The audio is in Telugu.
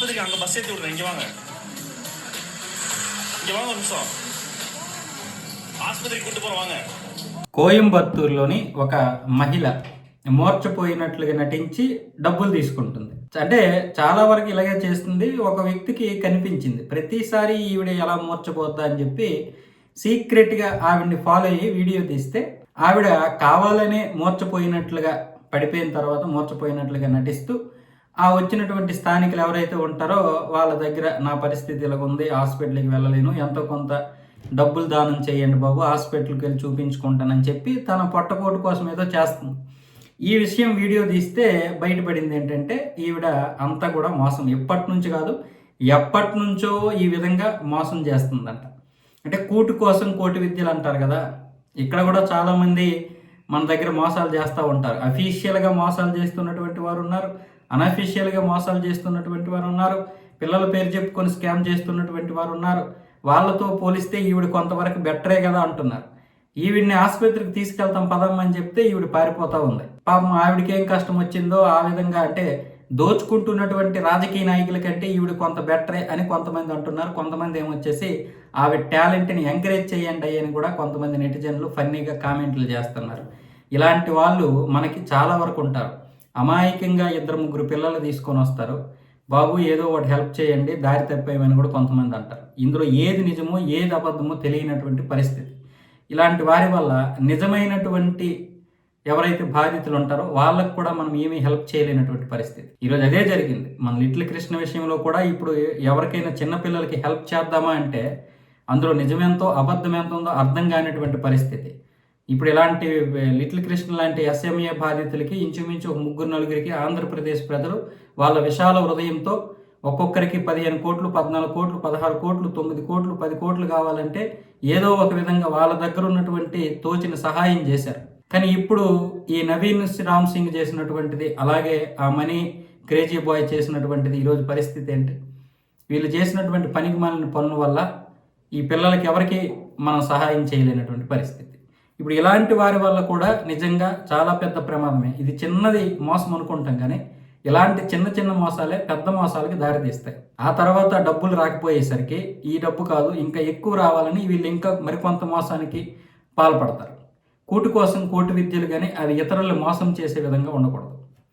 ஆஸ்பத்திரிக்கு அங்கே பஸ் ஏற்றி விடுறேன். இங்கே வாங்க, இங்கே வாங்க ஒரு நிமிஷம். ఆసుపత్రికి కూட்டு పోవాங்க. కోయంబత్తూరులోని ఒక మహిళ మూర్ఛపోయినట్లుగా నటించి డబ్బులు తీసుకుంటుంది. అంటే చాలా వరకు ఇలాగే చేస్తుంది. ఒక వ్యక్తికి కనిపించింది, ప్రతిసారి ఈవిడ ఎలా మూర్ఛపోద్దా అని చెప్పి సీక్రెట్గా ఆవిడ్ని ఫాలో అయ్యి వీడియో తీస్తే ఆవిడ కావాలనే మూర్ఛపోయినట్లుగా పడిపోయిన తర్వాత మూర్ఛపోయినట్లుగా నటిస్తూ ఆ వచ్చినటువంటి స్థానికులు ఎవరైతే ఉంటారో వాళ్ళ దగ్గర నా పరిస్థితి ఇలాగ ఉంది, హాస్పిటల్కి వెళ్ళలేను, ఎంతో కొంత డబ్బులు దానం చేయండి బాబు, హాస్పిటల్కి వెళ్ళి చూపించుకుంటానని చెప్పి తన పొట్టకోటు కోసం ఏదో చేస్తుంది. ఈ విషయం వీడియో తీస్తే బయటపడింది ఏంటంటే ఈవిడ అంతా కూడా మోసం, ఎప్పటి నుంచి కాదు ఎప్పటి నుంచో ఈ విధంగా మోసం చేస్తుందంట. అంటే కూటు కోసం కోటి విద్యలు అంటారు కదా, ఇక్కడ కూడా చాలామంది మన దగ్గర మోసాలు చేస్తూ ఉంటారు. అఫీషియల్గా మోసాలు చేస్తున్నటువంటి వారు ఉన్నారు, అనఫీషియల్గా మోసాలు చేస్తున్నటువంటి వారు ఉన్నారు, పిల్లల పేరు చెప్పుకొని స్కామ్ చేస్తున్నటువంటి వారు ఉన్నారు. వాళ్ళతో పోలిస్తే ఈవిడ కొంతవరకు బెటరే కదా అంటున్నారు. ఈవిడ్ని ఆసుపత్రికి తీసుకెళ్తాం పదమ్మని చెప్తే ఈవిడ పారిపోతూ ఉంది. పాపం ఆవిడకి ఏం కష్టం వచ్చిందో ఆ విధంగా, అంటే దోచుకుంటున్నటువంటి రాజకీయ నాయకుల కంటే ఈవిడ కొంత బెటరే అని కొంతమంది అంటున్నారు. కొంతమంది ఏమొచ్చేసి ఆవిడ టాలెంట్ని ఎంకరేజ్ చేయండి అని కూడా కొంతమంది నెటిజన్లు ఫన్నీగా కామెంట్లు చేస్తున్నారు. ఇలాంటి వాళ్ళు మనకి చాలా వరకు ఉంటారు. అమాయకంగా 2-3 పిల్లలు తీసుకొని వస్తారు, బాబు ఏదో ఒకటి హెల్ప్ చేయండి, దారి తప్పేమని కూడా కొంతమంది అంటారు. ఇందులో ఏది నిజమో ఏది అబద్ధమో తెలియనటువంటి పరిస్థితి. ఇలాంటి వారి వల్ల నిజమైనటువంటి ఎవరైతే బాధితులు ఉంటారో వాళ్ళకు కూడా మనం ఏమీ హెల్ప్ చేయలేనటువంటి పరిస్థితి. ఈరోజు అదే జరిగింది మన లిటిల్ కృష్ణ విషయంలో కూడా. ఇప్పుడు ఎవరికైనా చిన్నపిల్లలకి హెల్ప్ చేద్దామా అంటే అందులో నిజమెంతో అబద్ధం ఎంత ఉందో అర్థం కానిటువంటి పరిస్థితి. ఇప్పుడు ఇలాంటి లిటిల్ కృష్ణ లాంటి ఎస్ఎంఏ బాధితులకి ఇంచుమించు 3-4 ఆంధ్రప్రదేశ్ ప్రజలు వాళ్ళ విశాల హృదయంతో ఒక్కొక్కరికి 15 కోట్లు, 14 కోట్లు, 16 కోట్లు, 9 కోట్లు, 10 కోట్లు కావాలంటే ఏదో ఒక విధంగా వాళ్ళ దగ్గర ఉన్నటువంటి తోచిన సహాయం చేశారు. కానీ ఇప్పుడు ఈ నవీన్ రామ్ సింగ్ చేసినటువంటిది, అలాగే ఆ మనీ క్రేజీ బాయ్ చేసినటువంటిది ఈరోజు పరిస్థితి ఏంటి? వీళ్ళు చేసినటువంటి పనికిమాలిన పనుల వల్ల ఈ పిల్లలకి ఎవరికి మనం సహాయం చేయలేనటువంటి పరిస్థితి. ఇప్పుడు ఇలాంటి వారి వల్ల కూడా నిజంగా చాలా పెద్ద ప్రమాదమే. ఇది చిన్నది మోసం అనుకుంటాం, కానీ ఇలాంటి చిన్న చిన్న మోసాలే పెద్ద మోసాలకి దారితీస్తాయి. ఆ తర్వాత డబ్బులు రాకపోయేసరికి ఈ డబ్బు కాదు ఇంకా ఎక్కువ రావాలని వీళ్ళు ఇంకా మరికొంత మోసానికి పాల్పడతారు. కూటు కోసం కోటి విద్యలు, కానీ అవి ఇతరులను మోసం చేసే విధంగా ఉండకూడదు.